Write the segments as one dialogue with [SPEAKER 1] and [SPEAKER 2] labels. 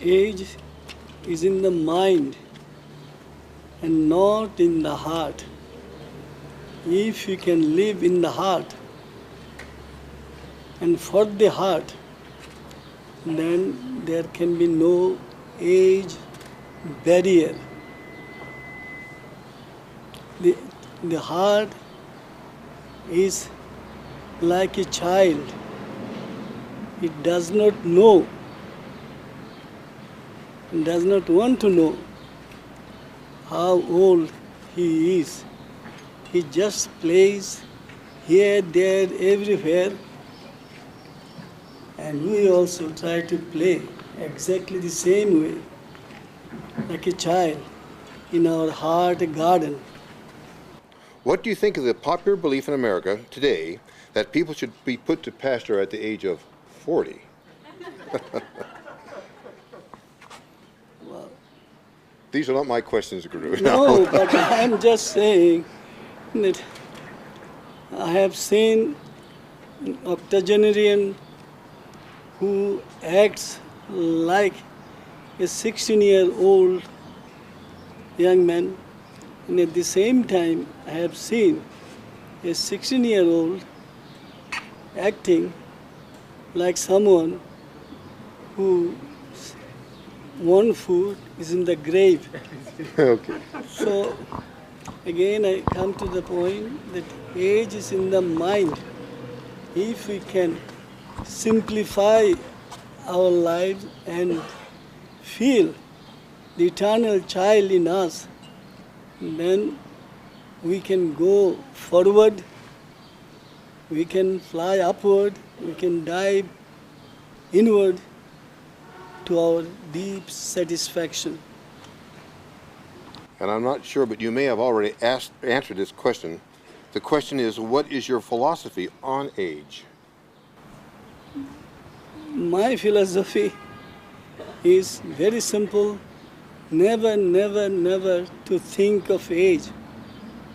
[SPEAKER 1] age is in the mind and not in the heart. If you can live in the heart and for the heart, then there can be no age barrier. The heart is like a child. It does not know, does not want to know how old he is. He just plays here, there, everywhere. And we also try to play exactly the same way, like a child in our heart garden.
[SPEAKER 2] What do you think of the popular belief in America today that people should be put to pasture at the age of 40?
[SPEAKER 1] Well,
[SPEAKER 2] these are not my questions, Guru.
[SPEAKER 1] No, but I'm just saying that I have seen an octogenarian who acts like a 16-year-old young man, and at the same time I have seen a 16-year-old acting like someone who one foot is in the grave.
[SPEAKER 2] Okay.
[SPEAKER 1] So again I come to the point that age is in the mind. If we can simplify our lives and feel the eternal child in us, then we can go forward, we can fly upward, we can dive inward to our deep satisfaction.
[SPEAKER 2] And I'm not sure, but you may have already answered this question. The question is, what is your philosophy on age?
[SPEAKER 1] My philosophy is very simple. Never, never, never to think of age.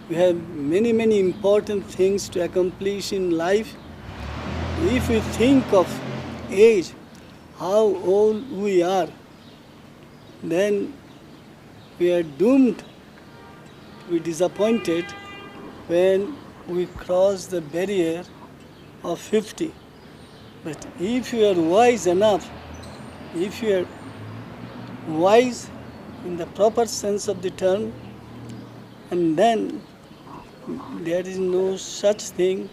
[SPEAKER 1] We have many, many important things to accomplish in life. If we think of age, how old we are, then we are doomed to be disappointed when we cross the barrier of 50. But if you are wise enough, if you are wise in the proper sense of the term, and then there is no such thing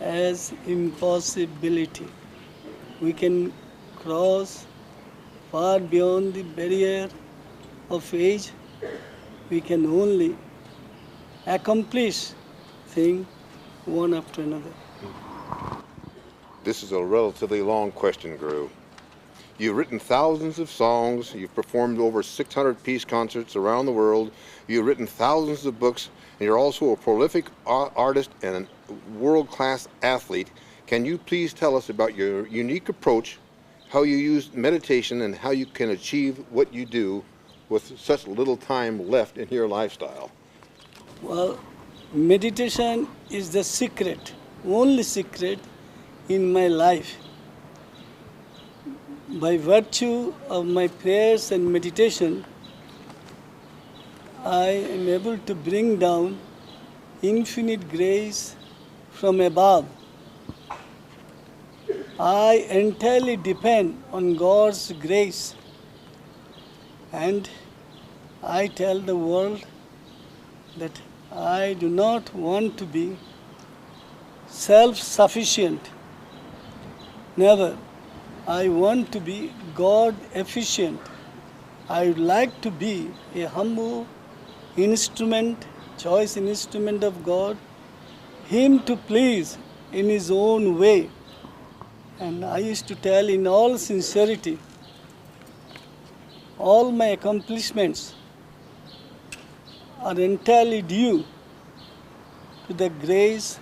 [SPEAKER 1] as impossibility. We can cross far beyond the barrier of age. We can only accomplish things one after another.
[SPEAKER 2] This is a relatively long question, Guru. You've written thousands of songs, you've performed over 600 peace concerts around the world, you've written thousands of books, and you're also a prolific artist and a world-class athlete. Can you please tell us about your unique approach, how you use meditation, and how you can achieve what you do with such little time left in your lifestyle?
[SPEAKER 1] Well, meditation is the secret, only secret in my life. By virtue of my prayers and meditation, I am able to bring down infinite grace from above. I entirely depend on God's grace, and I tell the world that I do not want to be self-sufficient. Never. I want to be God-efficient. I would like to be a humble instrument, choice instrument of God, Him to please in His own way. And I used to tell in all sincerity, all my accomplishments are entirely due to the grace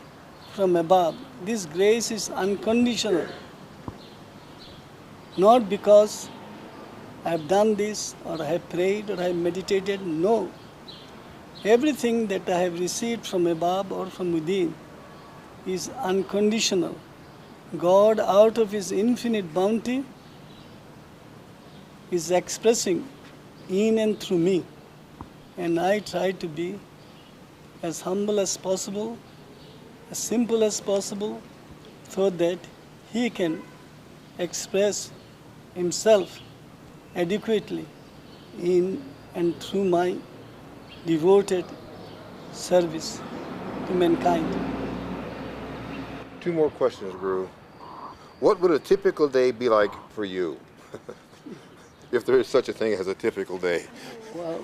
[SPEAKER 1] from above. This grace is unconditional. Not because I have done this, or I have prayed, or I have meditated. No. Everything that I have received from above or from within is unconditional. God, out of His infinite bounty, is expressing in and through me. And I try to be as humble as possible, as simple as possible, so that he can express himself adequately in and through my devoted service to mankind.
[SPEAKER 2] 2 more questions, Guru. What would a typical day be like for you? If there is such a thing as a typical day.
[SPEAKER 1] Well,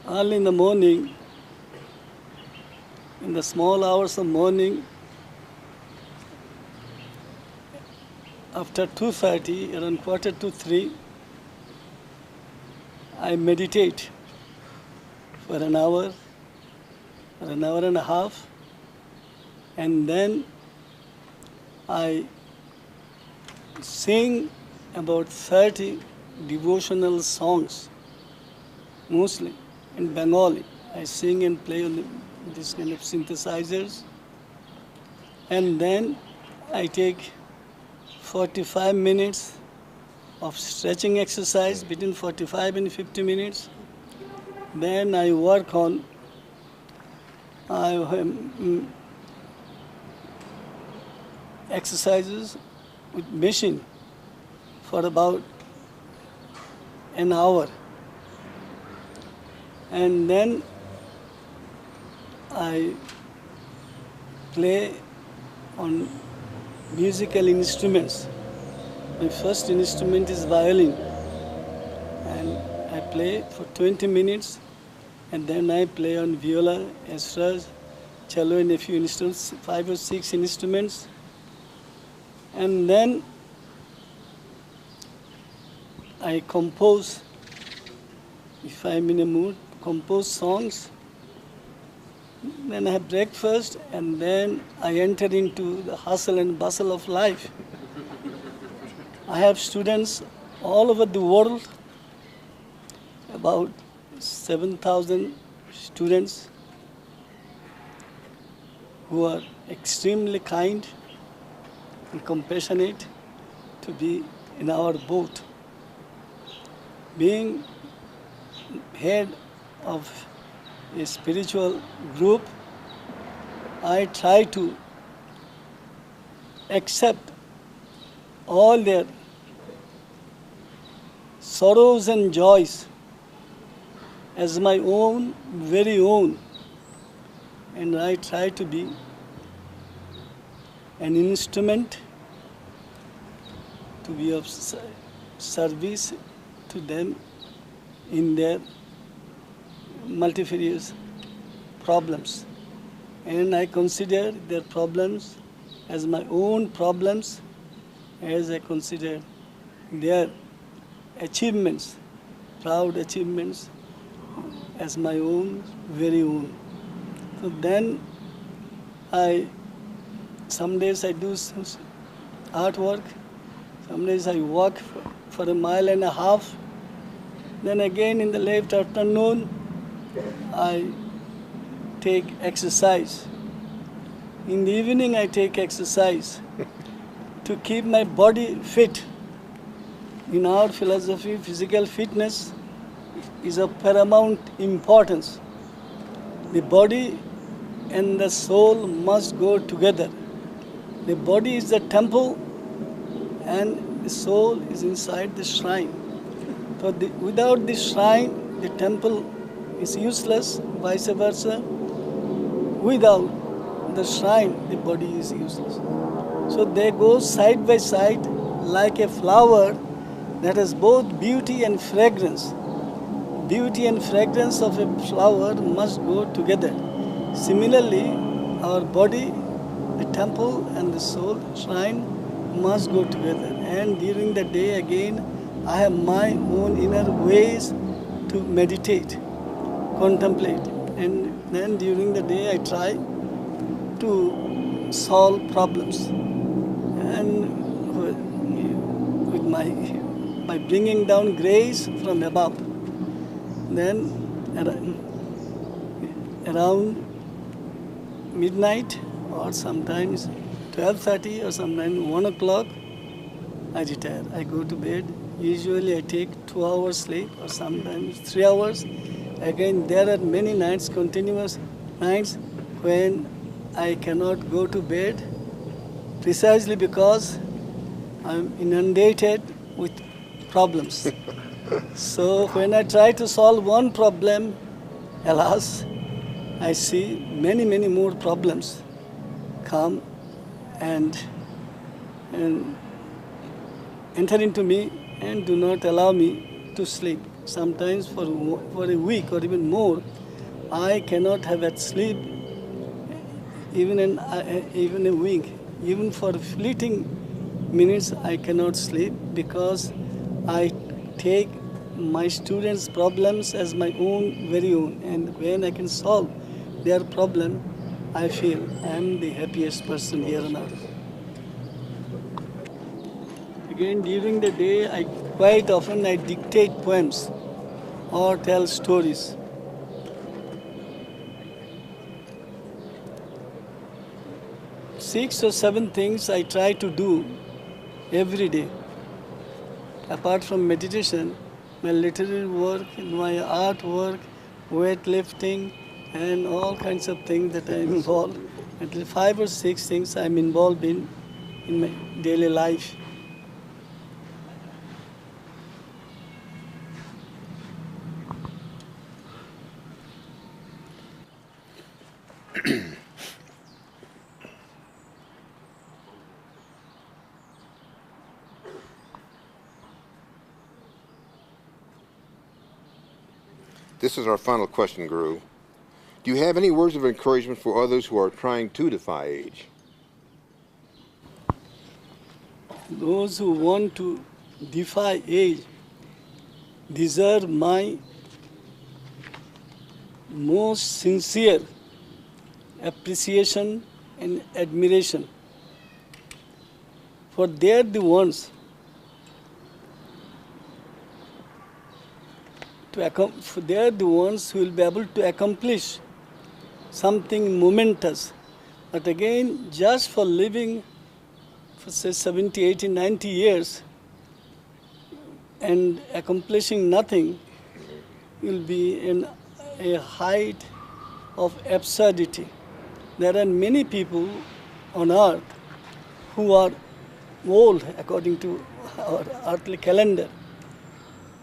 [SPEAKER 1] early in the morning, in the small hours of morning, after 2:30, around 2:45, I meditate for an hour and a half, and then I sing about 30 devotional songs, mostly in Bengali. I sing and play on this kind of synthesizers, and then I take 45 minutes of stretching exercise, between 45 and 50 minutes. Then I work on exercises with machine for about an hour. And then I play on musical instruments. My first instrument is violin, and I play for 20 minutes, and then I play on viola, estras, cello, and a few instruments, 5 or 6 instruments. And then I compose, if I'm in a mood, compose songs. Then I have breakfast, and then I enter into the hustle and bustle of life. I have students all over the world, about 7,000 students who are extremely kind and compassionate to be in our boat. Being head of a spiritual group, I try to accept all their sorrows and joys as my own, very own, and I try to be an instrument to be of service to them in their multifarious problems. And I consider their problems as my own problems, as I consider their achievements, proud achievements, as my own, very own. So then some days I do some artwork, some days I walk for a mile and a half, then again in the late afternoon I take exercise. In the evening I take exercise to keep my body fit. In our philosophy, physical fitness is of paramount importance. The body and the soul must go together. The body is the temple and the soul is inside the shrine. So without the shrine, the temple is useless, vice versa. Without the shrine, the body is useless. So they go side by side like a flower that has both beauty and fragrance. Beauty and fragrance of a flower must go together. Similarly, our body, the temple and the soul, shrine, must go together. And during the day again, I have my own inner ways to meditate, contemplate. And then during the day I try to solve problems. And with by bringing down grace from above. Then around midnight or sometimes 12:30 or sometimes 1 o'clock, I retire. I go to bed. Usually I take 2 hours sleep or sometimes 3 hours. Again, there are many nights, continuous nights, when I cannot go to bed precisely because I'm inundated with problems. So when I try to solve one problem, alas, I see many, many more problems come and enter into me and do not allow me to sleep. Sometimes for a week or even more, I cannot have at sleep even a week. Even for fleeting minutes, I cannot sleep because I take my students' problems as my own, very own. And when I can solve their problem, I feel I am the happiest person here on earth. Again, during the day, quite often I dictate poems or tell stories. Six or seven things I try to do every day. Apart from meditation, my literary work, my art work, weightlifting, and all kinds of things that I am involved. At least 5 or 6 things I am involved in my daily life.
[SPEAKER 2] This is our final question, Guru. Do you have any words of encouragement for others who are trying to defy age?
[SPEAKER 1] Those who want to defy age deserve my most sincere appreciation and admiration. For they are the ones who will be able to accomplish something momentous. But again, just for living for say 70, 80, 90 years and accomplishing nothing will be in a height of absurdity. There are many people on earth who are old according to our earthly calendar.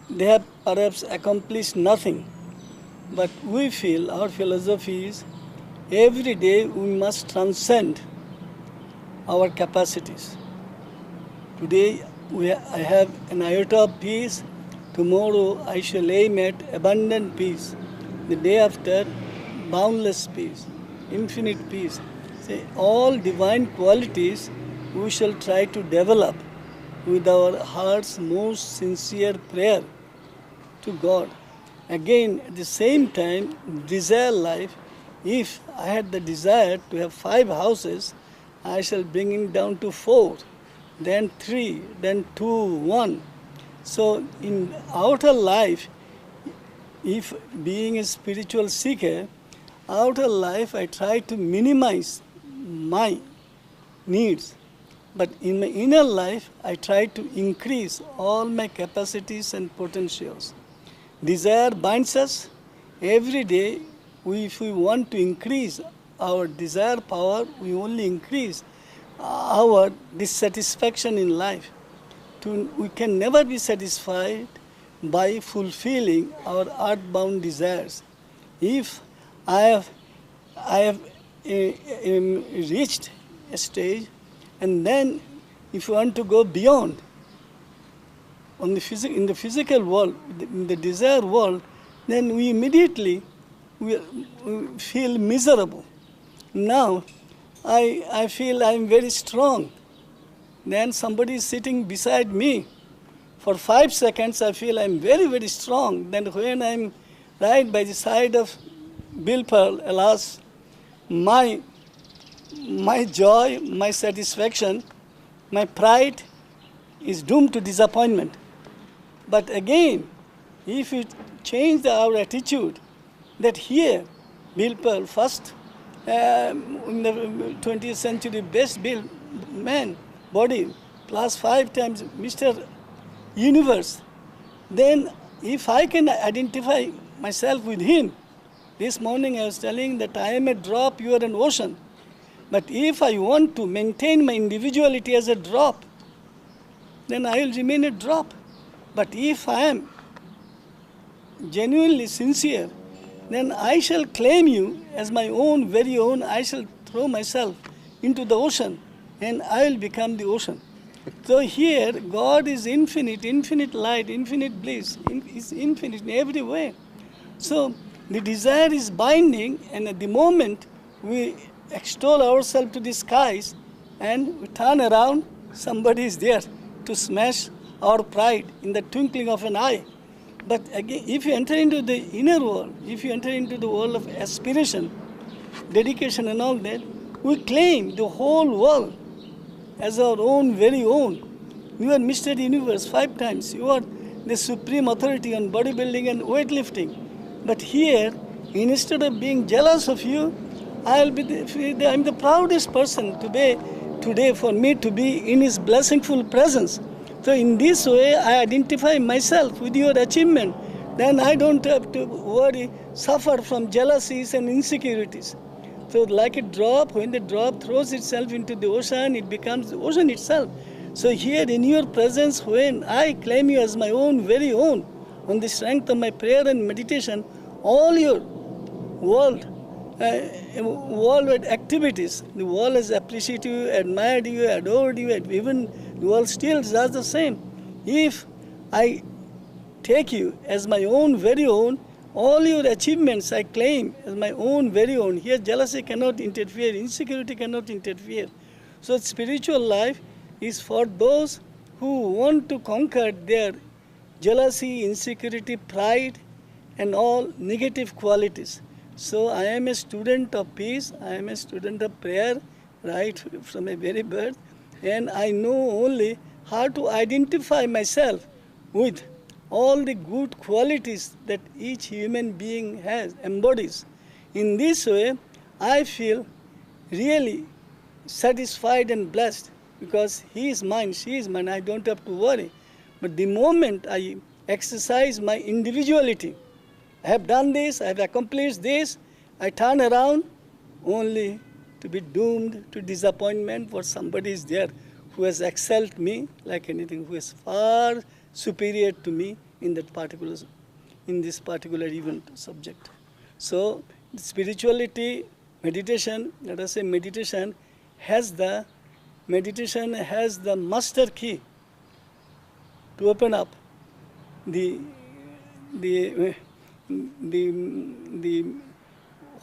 [SPEAKER 1] They have perhaps accomplished nothing, but we feel, our philosophy is, every day we must transcend our capacities. Today I have an iota of peace, tomorrow I shall aim at abundant peace, the day after boundless peace, infinite peace. Say, all divine qualities we shall try to develop with our heart's most sincere prayer to God. Again, at the same time, desire life. If I had the desire to have 5 houses, I shall bring it down to 4, then 3, then 2, 1. So in outer life, if being a spiritual seeker, outer life I try to minimize my needs. But in my inner life, I try to increase all my capacities and potentials. Desire binds us. Every day, if we want to increase our desire power, we only increase our dissatisfaction in life. We can never be satisfied by fulfilling our earth-bound desires. If I have reached a stage, and then if you want to go beyond, in the physical world, in the desire world, then we immediately we feel miserable. Now, I feel I'm very strong. Then somebody is sitting beside me. For 5 seconds, I feel I'm very, very strong. Then when I'm right by the side of Bill Pearl, alas, my joy, my satisfaction, my pride is doomed to disappointment. But again, if we change our attitude, that here, Bill Pearl, first in the 20th century best built man, body, plus 5 times Mr. Universe, then if I can identify myself with him, this morning I was telling that I am a drop, you are an ocean. But if I want to maintain my individuality as a drop, then I will remain a drop. But if I am genuinely sincere, then I shall claim you as my own, very own. I shall throw myself into the ocean and I will become the ocean. So here, God is infinite, infinite light, infinite bliss, is infinite in every way. So the desire is binding, and at the moment we extol ourselves to the skies and we turn around, somebody is there to smash our pride in the twinkling of an eye. But again, if you enter into the inner world, if you enter into the world of aspiration, dedication and all that, we claim the whole world as our own, very own. You are Mr. Universe 5 times. You are the supreme authority on bodybuilding and weightlifting. But here, instead of being jealous of you, I'm the proudest person today for me to be in His blessingful presence. So in this way, I identify myself with your achievement. Then I don't have to worry, suffer from jealousies and insecurities. So like a drop, when the drop throws itself into the ocean, it becomes the ocean itself. So here in your presence, when I claim you as my own, very own, on the strength of my prayer and meditation, all your worldwide activities, the world has appreciated you, admired you, adored you, and even the world still does the same. If I take you as my own, very own, all your achievements I claim as my own, very own. Here jealousy cannot interfere, insecurity cannot interfere. So spiritual life is for those who want to conquer their jealousy, insecurity, pride, and all negative qualities. So I am a student of peace, I am a student of prayer, right from a very birth, and I know only how to identify myself with all the good qualities that each human being has, embodies. In this way, I feel really satisfied and blessed because he is mine, she is mine, I don't have to worry. But the moment I exercise my individuality, I have done this, I have accomplished this, I turn around only to be doomed to disappointment, for somebody is there who has excelled me like anything, who is far superior to me in this particular event subject. So spirituality, meditation, let us say meditation has the master key to open up the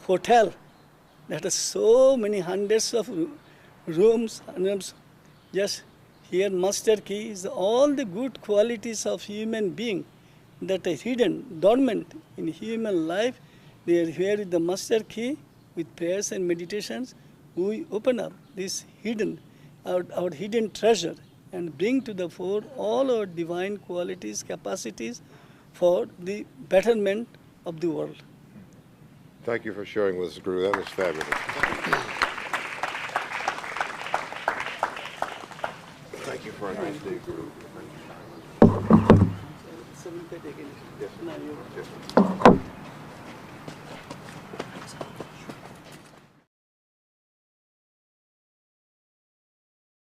[SPEAKER 1] hotel that has so many hundreds of rooms. Just here master key is all the good qualities of human being that are hidden, dormant in human life. They are here with the master key. With prayers and meditations, we open up this hidden, our hidden treasure, and bring to the fore all our divine qualities, capacities for the betterment of the world.
[SPEAKER 2] Thank you for sharing with us, Guru. That was fabulous. Thank you for a nice day, Guru. Yes. Yes.